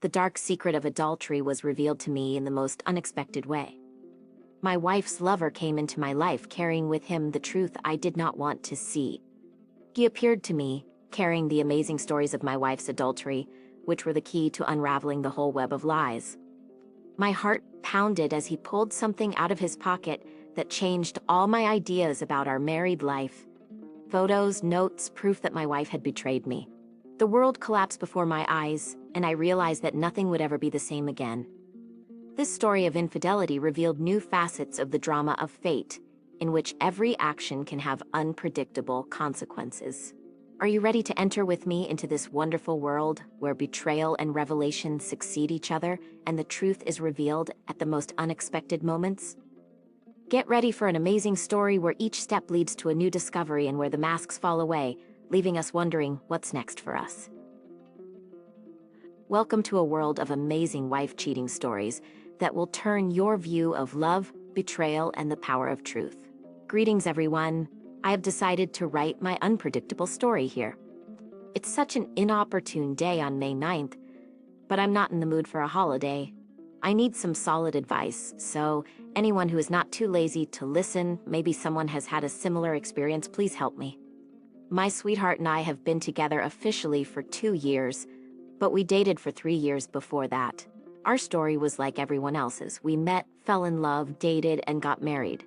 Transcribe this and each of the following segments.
the dark secret of adultery was revealed to me in the most unexpected way. My wife's lover came into my life carrying with him the truth I did not want to see. He appeared to me, carrying the amazing stories of my wife's adultery, which were the key to unraveling the whole web of lies. My heart pounded as he pulled something out of his pocket that changed all my ideas about our married life. Photos, notes, proof that my wife had betrayed me. The world collapsed before my eyes, and I realized that nothing would ever be the same again. This story of infidelity revealed new facets of the drama of fate, in which every action can have unpredictable consequences. Are you ready to enter with me into this wonderful world where betrayal and revelation succeed each other and the truth is revealed at the most unexpected moments? Get ready for an amazing story where each step leads to a new discovery and where the masks fall away, leaving us wondering what's next for us. Welcome to a world of amazing wife-cheating stories that will turn your view of love, betrayal, and the power of truth. Greetings, everyone. I have decided to write my unpredictable story here. It's such an inopportune day on May 9th, but I'm not in the mood for a holiday. I need some solid advice, so anyone who is not too lazy to listen, maybe someone has had a similar experience, please help me. My sweetheart and I have been together officially for 2 years, but we dated for 3 years before that. Our story was like everyone else's. We met, fell in love, dated, and got married.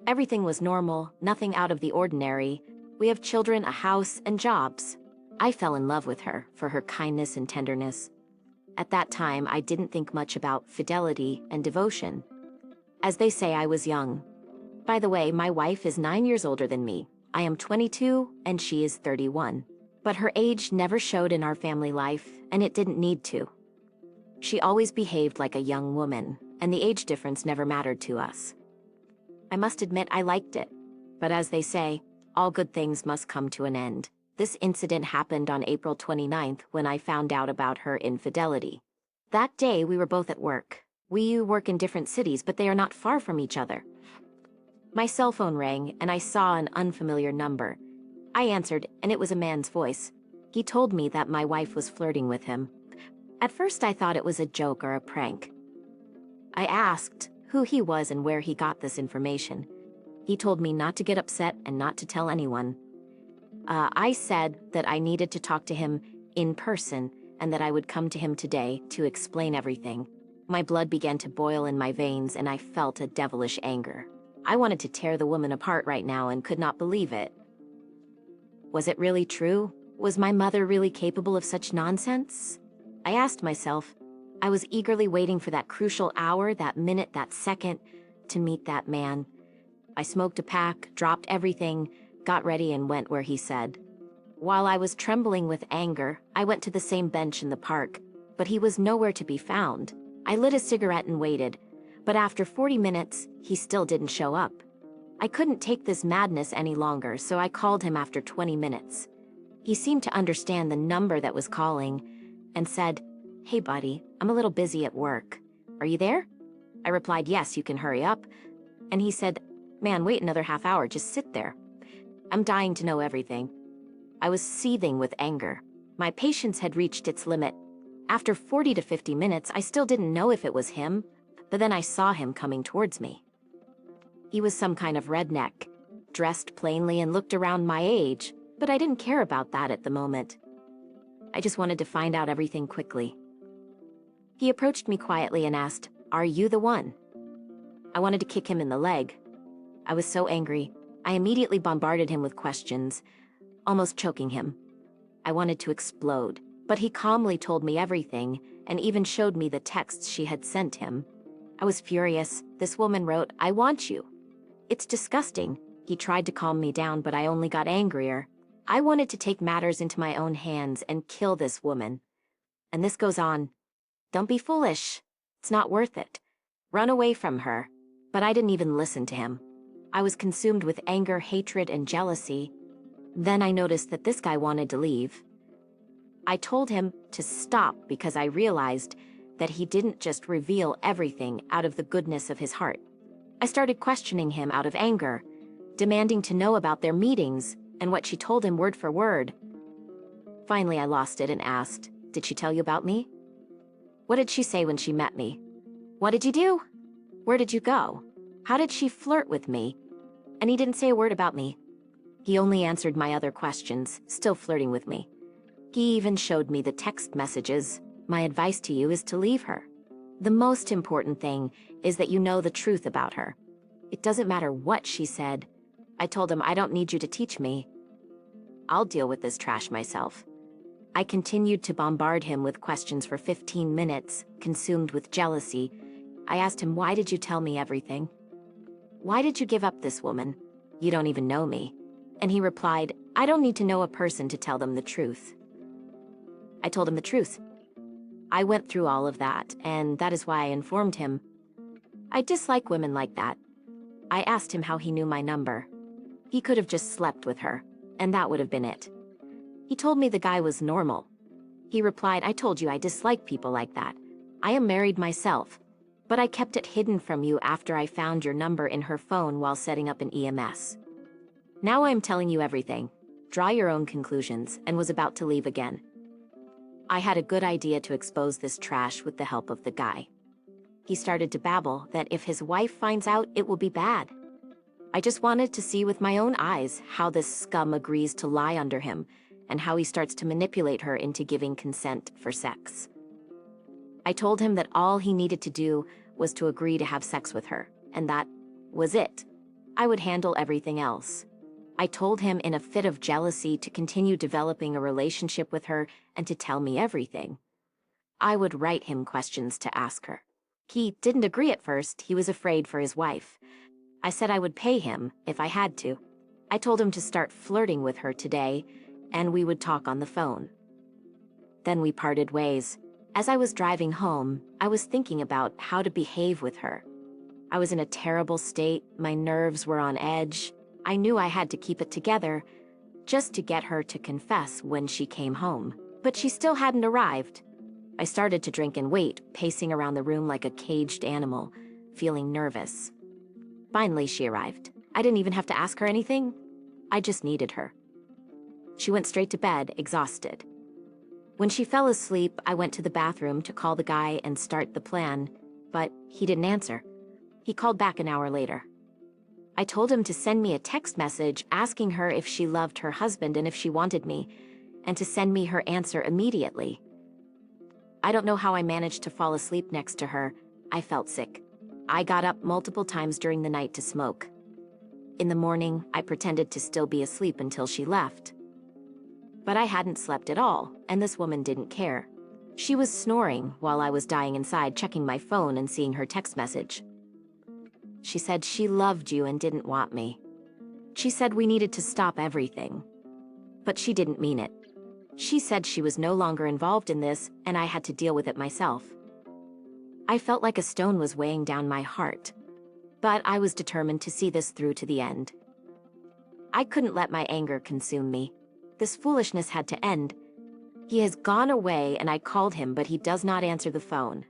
Everything was normal, nothing out of the ordinary. We have children, a house, and jobs. I fell in love with her for her kindness and tenderness. At that time, I didn't think much about fidelity and devotion. As they say, I was young. By the way, my wife is 9 years older than me. I am 22, and she is 31. But her age never showed in our family life, and it didn't need to. She always behaved like a young woman, and the age difference never mattered to us. I must admit I liked it, but as they say, all good things must come to an end. This incident happened on April 29th when I found out about her infidelity. That day we were both at work. We work in different cities, but they are not far from each other. My cell phone rang and I saw an unfamiliar number. I answered and it was a man's voice. He told me that my wife was flirting with him. At first I thought it was a joke or a prank. I asked who he was and where he got this information. He told me not to get upset and not to tell anyone. I said that I needed to talk to him in person and that I would come to him today to explain everything. My blood began to boil in my veins and I felt a devilish anger. I wanted to tear the woman apart right now and could not believe it. Was it really true? Was my mother really capable of such nonsense? I asked myself. I was eagerly waiting for that crucial hour, that minute, that second, to meet that man. I smoked a pack, dropped everything, got ready and went where he said. While I was trembling with anger, I went to the same bench in the park, but he was nowhere to be found. I lit a cigarette and waited, but after 40 minutes, he still didn't show up. I couldn't take this madness any longer, so I called him after 20 minutes. He seemed to understand the number that was calling and said, "Hey buddy, I'm a little busy at work. Are you there?" I replied, "Yes, you can hurry up." And he said, "Man, wait another half hour, just sit there. I'm dying to know everything." I was seething with anger. My patience had reached its limit. After 40 to 50 minutes, I still didn't know if it was him, but then I saw him coming towards me. He was some kind of redneck, dressed plainly and looked around my age, but I didn't care about that at the moment. I just wanted to find out everything quickly. He approached me quietly and asked, "Are you the one?" I wanted to kick him in the leg. I was so angry. I immediately bombarded him with questions, almost choking him. I wanted to explode, but he calmly told me everything and even showed me the texts she had sent him. I was furious. This woman wrote, "I want you." It's disgusting. He tried to calm me down, but I only got angrier. I wanted to take matters into my own hands and kill this woman. And this goes on. "Don't be foolish. It's not worth it. Run away from her." But I didn't even listen to him. I was consumed with anger, hatred, and jealousy. Then I noticed that this guy wanted to leave. I told him to stop because I realized that he didn't just reveal everything out of the goodness of his heart. I started questioning him out of anger, demanding to know about their meetings and what she told him word for word. Finally, I lost it and asked, "Did she tell you about me?" What did she say when she met me? What did you do? Where did you go? How did she flirt with me? And he didn't say a word about me. He only answered my other questions, still flirting with me. He even showed me the text messages. My advice to you is to leave her. The most important thing is that you know the truth about her. It doesn't matter what she said. I told him I don't need you to teach me. I'll deal with this trash myself. I continued to bombard him with questions for 15 minutes, consumed with jealousy. I asked him, why did you tell me everything? Why did you give up this woman? You don't even know me. And he replied, I don't need to know a person to tell them the truth. I told him the truth. I went through all of that, and that is why I informed him. I dislike women like that. I asked him how he knew my number. He could have just slept with her, and that would have been it. He told me the guy was normal. He replied, I told you I dislike people like that. I am married myself, but I kept it hidden from you after I found your number in her phone while setting up an EMS. Now I'm telling you everything. Draw your own conclusions, and was about to leave again. I had a good idea to expose this trash with the help of the guy. He started to babble that if his wife finds out, it will be bad. I just wanted to see with my own eyes how this scum agrees to lie under him, and how he starts to manipulate her into giving consent for sex. I told him that all he needed to do was to agree to have sex with her, and that was it. I would handle everything else. I told him in a fit of jealousy to continue developing a relationship with her and to tell me everything. I would write him questions to ask her. He didn't agree at first. He was afraid for his wife. I said I would pay him if I had to. I told him to start flirting with her today, and we would talk on the phone. Then we parted ways. As I was driving home, I was thinking about how to behave with her. I was in a terrible state. My nerves were on edge. I knew I had to keep it together just to get her to confess when she came home, but she still hadn't arrived. I started to drink and wait, pacing around the room like a caged animal, feeling nervous. Finally, she arrived. I didn't even have to ask her anything. I just needed her. She went straight to bed, exhausted. When she fell asleep, I went to the bathroom to call the guy and start the plan, but he didn't answer. He called back an hour later. I told him to send me a text message asking her if she loved her husband and if she wanted me, and to send me her answer immediately. I don't know how I managed to fall asleep next to her. I felt sick. I got up multiple times during the night to smoke. In the morning, I pretended to still be asleep until she left. But I hadn't slept at all, and this woman didn't care. She was snoring while I was dying inside, checking my phone and seeing her text message. She said she loved you and didn't want me. She said we needed to stop everything. But she didn't mean it. She said she was no longer involved in this, and I had to deal with it myself. I felt like a stone was weighing down my heart. But I was determined to see this through to the end. I couldn't let my anger consume me. This foolishness had to end. He has gone away, and I called him, but he does not answer the phone.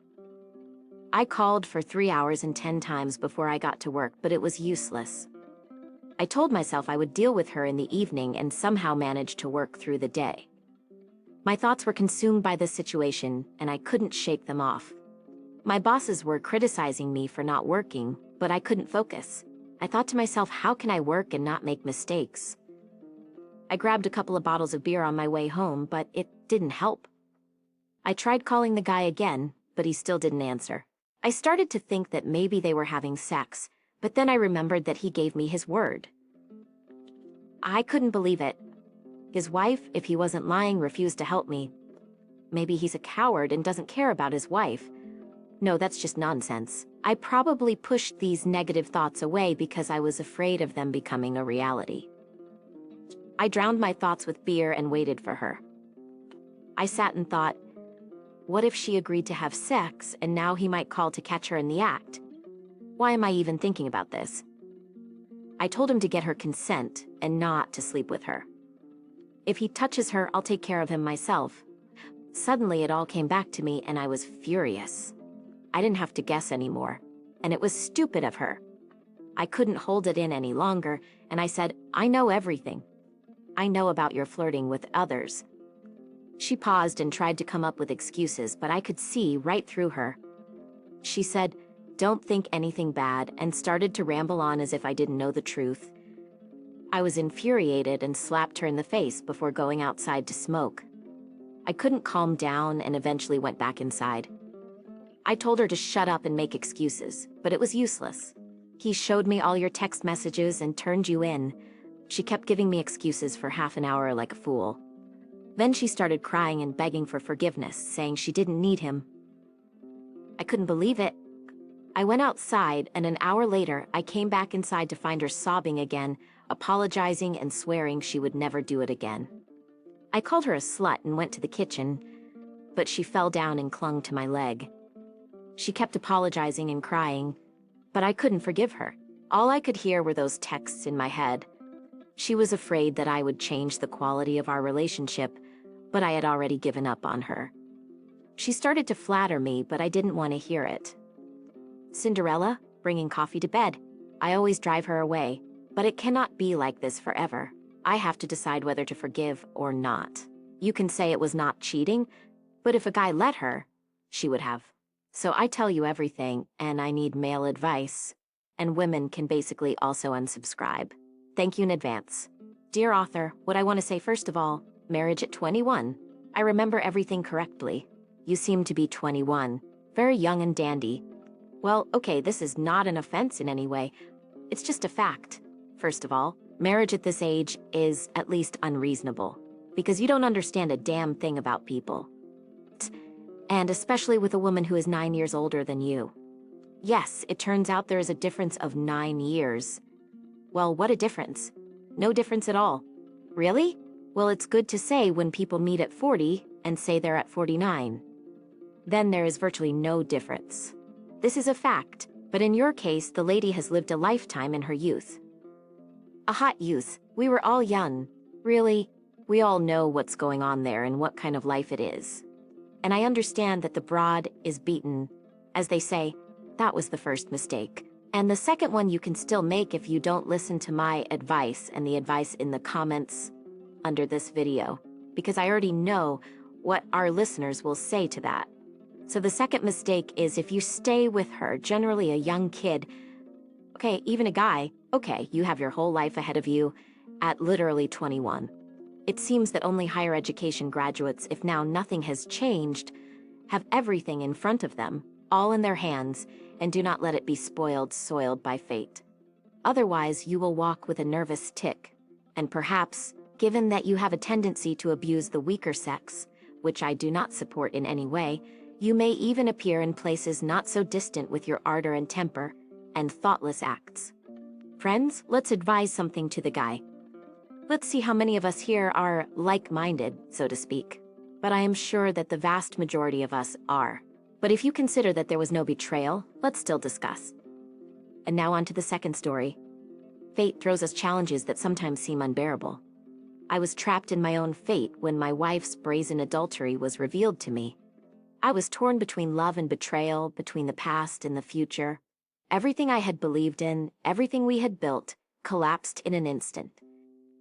I called for 3 hours and 10 times before I got to work, but it was useless. I told myself I would deal with her in the evening and somehow manage to work through the day. My thoughts were consumed by this situation, and I couldn't shake them off. My bosses were criticizing me for not working, but I couldn't focus. I thought to myself, how can I work and not make mistakes? I grabbed a couple of bottles of beer on my way home, but it didn't help. I tried calling the guy again, but he still didn't answer. I started to think that maybe they were having sex, but then I remembered that he gave me his word. I couldn't believe it. His wife, if he wasn't lying, refused to help me. Maybe he's a coward and doesn't care about his wife. No, that's just nonsense. I probably pushed these negative thoughts away because I was afraid of them becoming a reality. I drowned my thoughts with beer and waited for her. I sat and thought, what if she agreed to have sex and now he might call to catch her in the act? Why am I even thinking about this? I told him to get her consent and not to sleep with her. If he touches her, I'll take care of him myself. Suddenly it all came back to me and I was furious. I didn't have to guess anymore, and it was stupid of her. I couldn't hold it in any longer, and I said, I know everything. I know about your flirting with others. She paused and tried to come up with excuses, but I could see right through her. She said, "Don't think anything bad," and started to ramble on as if I didn't know the truth. I was infuriated and slapped her in the face before going outside to smoke. I couldn't calm down and eventually went back inside. I told her to shut up and make excuses, but it was useless. "He showed me all your text messages and turned you in." She kept giving me excuses for half an hour like a fool. Then she started crying and begging for forgiveness, saying she didn't need him. I couldn't believe it. I went outside, and an hour later, I came back inside to find her sobbing again, apologizing and swearing she would never do it again. I called her a slut and went to the kitchen, but she fell down and clung to my leg. She kept apologizing and crying, but I couldn't forgive her. All I could hear were those texts in my head. She was afraid that I would change the quality of our relationship, but I had already given up on her. She started to flatter me, but I didn't want to hear it. Cinderella, bringing coffee to bed. I always drive her away, but it cannot be like this forever. I have to decide whether to forgive or not. You can say it was not cheating, but if a guy let her, she would have. So I tell you everything, and I need male advice, and women can basically also unsubscribe. Thank you in advance. Dear author, what I want to say first of all, marriage at 21. I remember everything correctly. You seem to be 21, very young and dandy. Well, okay, this is not an offense in any way. It's just a fact. First of all, marriage at this age is at least unreasonable, because you don't understand a damn thing about people. And especially with a woman who is 9 years older than you. Yes, it turns out there is a difference of 9 years. Well, what a difference. No difference at all. Really? Well, it's good to say when people meet at 40 and say they're at 49. Then there is virtually no difference. This is a fact, but in your case, the lady has lived a lifetime in her youth. A hot youth. We were all young. Really, we all know what's going on there and what kind of life it is. And I understand that the broad is beaten. As they say, that was the first mistake. And the second one you can still make if you don't listen to my advice and the advice in the comments under this video, because I already know what our listeners will say to that. So the second mistake is if you stay with her, generally a young kid, okay, even a guy, okay, you have your whole life ahead of you at literally 21. It seems that only higher education graduates, if now nothing has changed, have everything in front of them, all in their hands, and do not let it be soiled by fate. Otherwise, you will walk with a nervous tick, and perhaps, given that you have a tendency to abuse the weaker sex, which I do not support in any way, you may even appear in places not so distant with your ardor and temper, and thoughtless acts. Friends, let's advise something to the guy. Let's see how many of us here are like-minded, so to speak. But I am sure that the vast majority of us are. But if you consider that there was no betrayal, let's still discuss. And now on to the second story. Fate throws us challenges that sometimes seem unbearable. I was trapped in my own fate when my wife's brazen adultery was revealed to me. I was torn between love and betrayal, between the past and the future. Everything I had believed in, everything we had built, collapsed in an instant.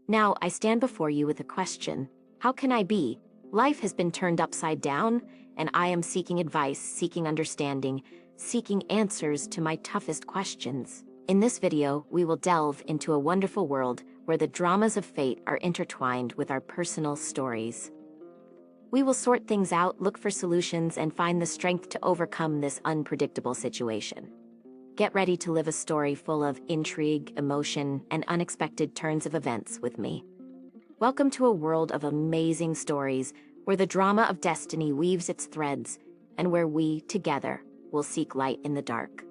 Now I stand before you with a question. How can I be? Life has been turned upside down, and I am seeking advice, seeking understanding, seeking answers to my toughest questions. In this video, we will delve into a wonderful world where the dramas of fate are intertwined with our personal stories. We will sort things out, look for solutions, and find the strength to overcome this unpredictable situation. Get ready to live a story full of intrigue, emotion, and unexpected turns of events with me. Welcome to a world of amazing stories where the drama of destiny weaves its threads and where we, together, will seek light in the dark.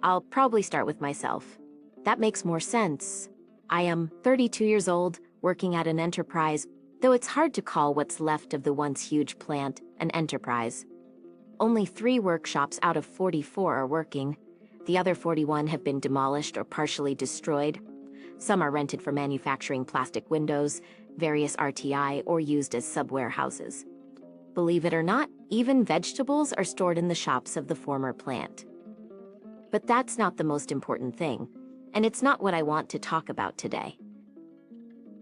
I'll probably start with myself. That makes more sense. I am 32 years old, working at an enterprise, though it's hard to call what's left of the once huge plant an enterprise. Only 3 workshops out of 44 are working. The other 41 have been demolished or partially destroyed. Some are rented for manufacturing plastic windows, various RTI, or used as sub-warehouses. Believe it or not, even vegetables are stored in the shops of the former plant. But that's not the most important thing, and it's not what I want to talk about today.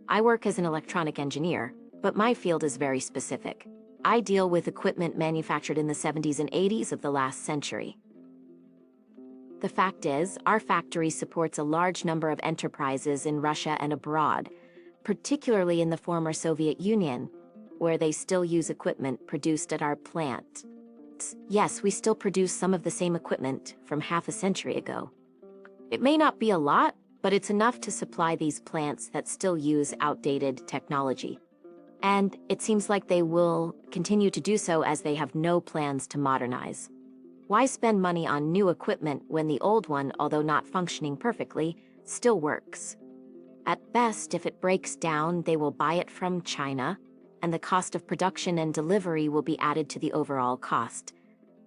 I work as an electronic engineer, but my field is very specific. I deal with equipment manufactured in the 70s and 80s of the last century. The fact is, our factory supports a large number of enterprises in Russia and abroad, particularly in the former Soviet Union, where they still use equipment produced at our plant. Yes, we still produce some of the same equipment from half a century ago. It may not be a lot, but it's enough to supply these plants that still use outdated technology. And it seems like they will continue to do so as they have no plans to modernize. Why spend money on new equipment when the old one, although not functioning perfectly, still works? At best, if it breaks down, they will buy it from China, and the cost of production and delivery will be added to the overall cost.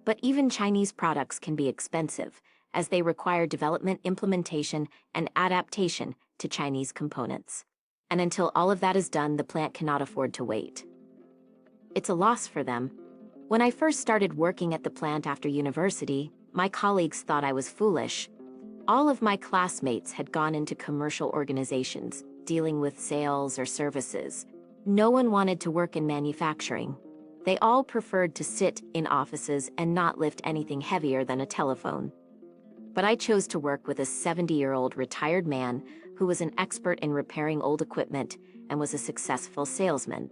But even Chinese products can be expensive, as they require development, implementation, and adaptation to Chinese components. And until all of that is done, the plant cannot afford to wait. It's a loss for them. When I first started working at the plant after university, my colleagues thought I was foolish. All of my classmates had gone into commercial organizations, dealing with sales or services. No one wanted to work in manufacturing. They all preferred to sit in offices and not lift anything heavier than a telephone. But I chose to work with a 70-year-old retired man who was an expert in repairing old equipment and was a successful salesman.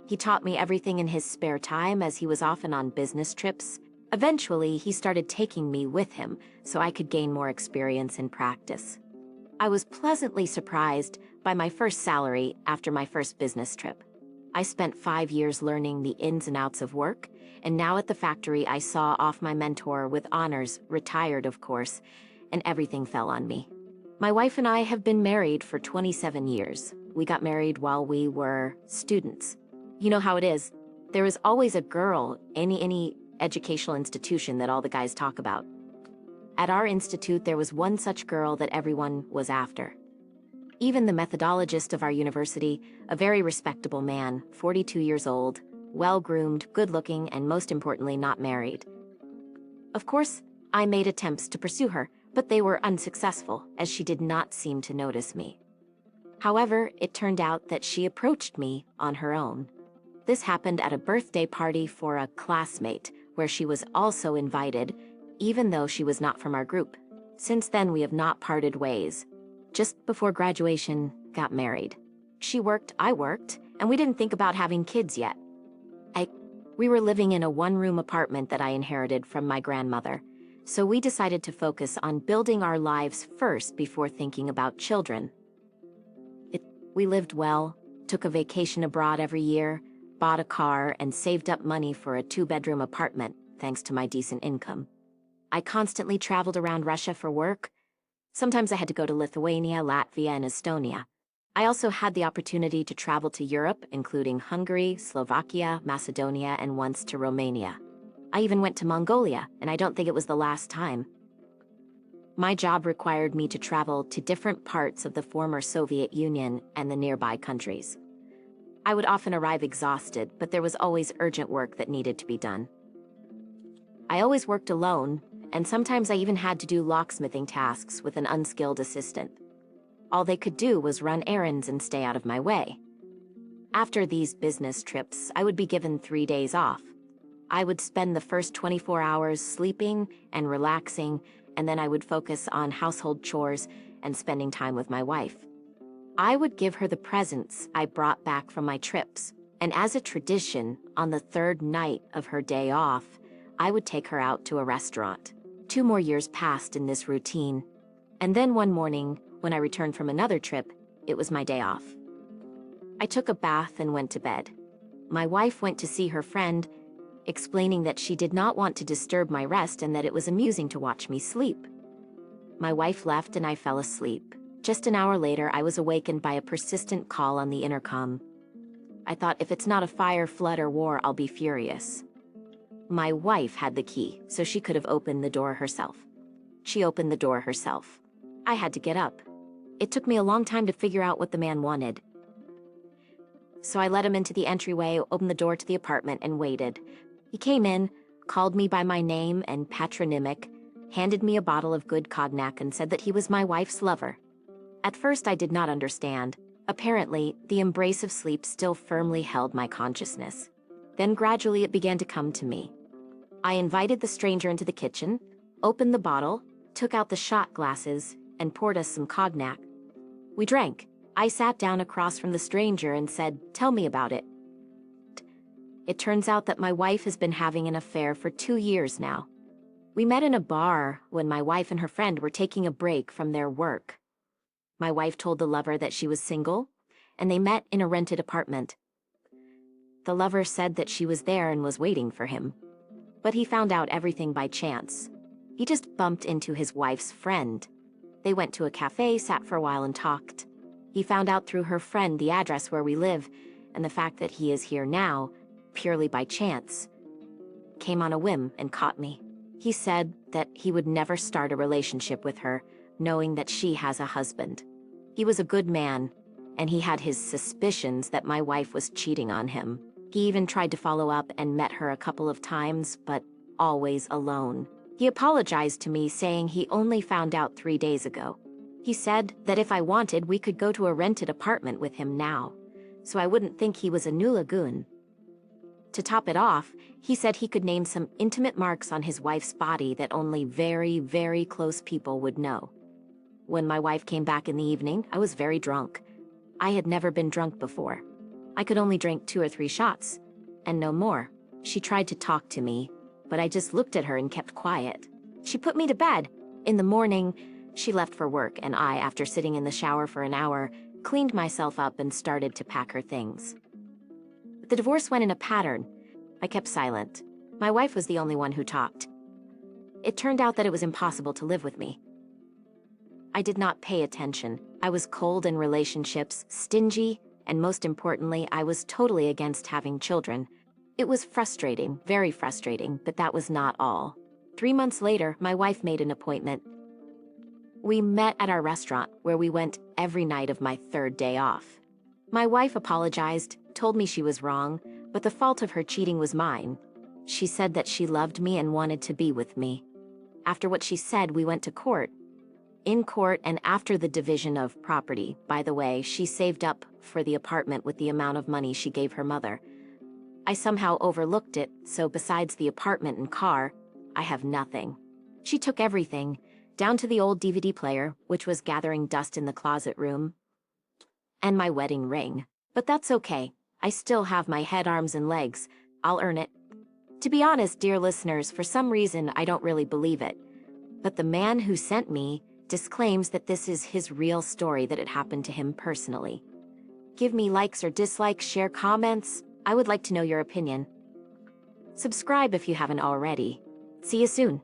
He taught me everything in his spare time as he was often on business trips. Eventually, he started taking me with him so I could gain more experience and practice. I was pleasantly surprised by my first salary after my first business trip. I spent 5 years learning the ins and outs of work, and now at the factory I saw off my mentor with honors, retired of course, and everything fell on me. My wife and I have been married for 27 years. We got married while we were students. You know how it is. There is always a girl, any educational institution that all the guys talk about. At our institute, there was one such girl that everyone was after. Even the methodologist of our university, a very respectable man, 42 years old, well-groomed, good-looking, and most importantly, not married. Of course, I made attempts to pursue her, but they were unsuccessful, as she did not seem to notice me. However, it turned out that she approached me on her own. This happened at a birthday party for a classmate, where she was also invited, even though she was not from our group. Since then, we have not parted ways. Just before graduation, got married. She worked, I worked, and we didn't think about having kids yet. We were living in a one-room apartment that I inherited from my grandmother, so we decided to focus on building our lives first before thinking about children. We lived well, took a vacation abroad every year, bought a car, and saved up money for a 2-bedroom apartment, thanks to my decent income. I constantly traveled around Russia for work. Sometimes I had to go to Lithuania, Latvia, and Estonia. I also had the opportunity to travel to Europe, including Hungary, Slovakia, Macedonia, and once to Romania. I even went to Mongolia, and I don't think it was the last time. My job required me to travel to different parts of the former Soviet Union and the nearby countries. I would often arrive exhausted, but there was always urgent work that needed to be done. I always worked alone, and sometimes I even had to do locksmithing tasks with an unskilled assistant. All they could do was run errands and stay out of my way. After these business trips, I would be given 3 days off. I would spend the first 24 hours sleeping and relaxing, and then I would focus on household chores and spending time with my wife. I would give her the presents I brought back from my trips, and as a tradition, on the 3rd night of her day off, I would take her out to a restaurant. 2 more years passed in this routine, and then one morning, when I returned from another trip, it was my day off. I took a bath and went to bed. My wife went to see her friend, explaining that she did not want to disturb my rest and that it was amusing to watch me sleep. My wife left and I fell asleep. Just an hour later, I was awakened by a persistent call on the intercom. I thought, if it's not a fire, flood, or war, I'll be furious. My wife had the key, so she could have opened the door herself. She opened the door herself. I had to get up. It took me a long time to figure out what the man wanted. So I let him into the entryway, opened the door to the apartment, and waited. He came in, called me by my name and patronymic, handed me a bottle of good cognac, and said that he was my wife's lover. At first, I did not understand. Apparently, the embrace of sleep still firmly held my consciousness. Then gradually it began to come to me. I invited the stranger into the kitchen, opened the bottle, took out the shot glasses, and poured us some cognac. We drank. I sat down across from the stranger and said, "Tell me about it." It turns out that my wife has been having an affair for 2 years now. We met in a bar when my wife and her friend were taking a break from their work. My wife told the lover that she was single, and they met in a rented apartment. The lover said that she was there and was waiting for him. But he found out everything by chance. He just bumped into his wife's friend. They went to a cafe, sat for a while, and talked. He found out through her friend the address where we live, and the fact that he is here now, purely by chance, came on a whim and caught me. He said that he would never start a relationship with her, knowing that she has a husband. He was a good man, and he had his suspicions that my wife was cheating on him. He even tried to follow up and met her a couple of times, but always alone. He apologized to me, saying he only found out 3 days ago. He said that if I wanted, we could go to a rented apartment with him now, so I wouldn't think he was a new lagoon. To top it off, he said he could name some intimate marks on his wife's body that only very, very close people would know. When my wife came back in the evening, I was very drunk. I had never been drunk before. I could only drink 2 or 3 shots, and no more. She tried to talk to me, but I just looked at her and kept quiet. She put me to bed. In the morning, she left for work, and I, after sitting in the shower for an hour, cleaned myself up and started to pack her things. The divorce went in a pattern. I kept silent. My wife was the only one who talked. It turned out that it was impossible to live with me. I did not pay attention. I was cold in relationships, stingy, and most importantly, I was totally against having children. It was frustrating, very frustrating, but that was not all. 3 months later, my wife made an appointment. We met at our restaurant, where we went every night of my 3rd day off. My wife apologized, told me she was wrong, but the fault of her cheating was mine. She said that she loved me and wanted to be with me. After what she said, we went to court. In court, and after the division of property, by the way, she saved up for the apartment with the amount of money she gave her mother. I somehow overlooked it, so besides the apartment and car, I have nothing. She took everything, down to the old DVD player, which was gathering dust in the closet room, and my wedding ring. But that's okay. I still have my head, arms, and legs. I'll earn it. To be honest, dear listeners, for some reason I don't really believe it. But the man who sent me disclaims that this is his real story, that it happened to him personally. Give me likes or dislikes, share comments. I would like to know your opinion. Subscribe if you haven't already. See you soon.